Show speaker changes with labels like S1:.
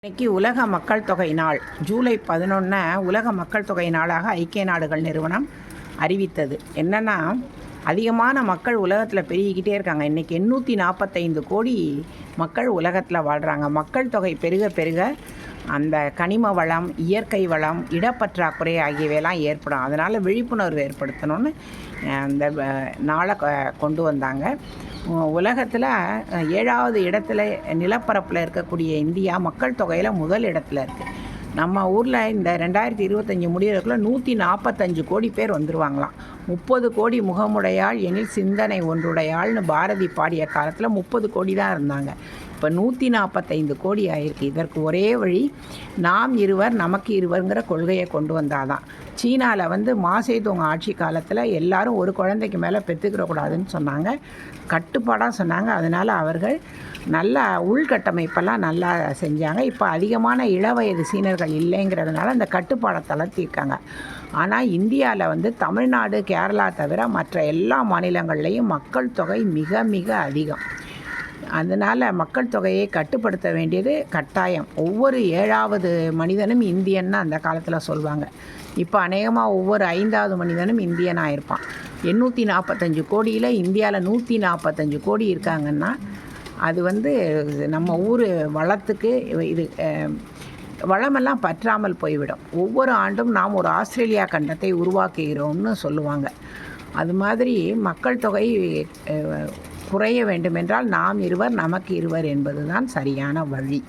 S1: இன்னைக்கு உலக மக்கள் தொகை நாள். ஜூலை 11 உலக மக்கள் தொகை நாளாக ஐக்கிய நாடுகள் நிறுவனம் அறிவித்தது. என்னென்னா, அதிகமான மக்கள் உலகத்தில் பெருகிக்கிட்டே இருக்காங்க. இன்றைக்கி 845 கோடி மக்கள் உலகத்தில் வாழ்கிறாங்க. மக்கள் தொகை பெருக பெருக அந்த கனிம வளம், இயற்கை வளம், இடப்பற்றாக்குறை ஆகியவையெல்லாம் ஏற்படும். அதனால் விழிப்புணர்வு ஏற்படுத்தணும்னு அந்த நாளை கொண்டு வந்தாங்க. உலகத்தில் 7வது இடத்துல நிலப்பரப்பில் இருக்கக்கூடிய இந்தியா மக்கள் தொகையில் முதல் இடத்துல இருக்குது. நம்ம ஊரில் இந்த 2025 முடிகிறதுக்குள்ள 145 கோடி பேர் வந்துடுவாங்களாம். 30 கோடி முகமுடையாள் எனில் சிந்தனை ஒன்றுடையாள்னு பாரதி பாடிய காலத்தில் 30 கோடி தான் இருந்தாங்க. இப்போ 145 கோடி ஆகிருக்கு. இதற்கு ஒரே வழி, நாம் இருவர் நமக்கு இருவருங்கிற கொள்கையை கொண்டு வந்தாதான். சீனாவில் மாசேதுங் ஆட்சி காலத்தில் எல்லாரும் ஒரு குழந்தைக்கு மேலே பெற்றுக்கிறக்கூடாதுன்னு சொன்னாங்க, கட்டுப்பாடாக சொன்னாங்க. அதனால் அவர்கள் நல்ல உள்கட்டமைப்பெல்லாம் நல்லா செஞ்சாங்க. இப்போ அதிகமான இளவயது சீனர்கள் இல்லைங்கிறதுனால அந்த கட்டுப்பாடை தளர்த்தியிருக்காங்க. ஆனால் இந்தியாவில் தமிழ்நாடு, கேரளா தவிர மற்ற எல்லா மாநிலங்கள்லேயும் மக்கள் தொகை மிக மிக அதிகம். அதனால் மக்கள் தொகையை கட்டுப்படுத்த வேண்டியது கட்டாயம். ஒவ்வொரு 7வது மனிதனும் இந்தியன்னு அந்த காலத்தில் சொல்லுவாங்க. இப்போ அநேகமாக ஒவ்வொரு 5வது மனிதனும் இந்தியனாக இருப்பான். 845 கோடியில் இந்தியாவில் 145 கோடி இருக்காங்கன்னா அது நம்ம ஊர் வளத்துக்கு இது வளமெல்லாம் பற்றாமல் போய்விடும். ஒவ்வொரு ஆண்டும் நாம் ஒரு ஆஸ்திரேலியா கண்டத்தை உருவாக்குகிறோம்னு சொல்லுவாங்க. அது மாதிரி மக்கள் தொகை குறைய வேண்டுமென்றால் நாம் இருவர் நமக்கு இருவர் என்பதுதான் சரியான வழி.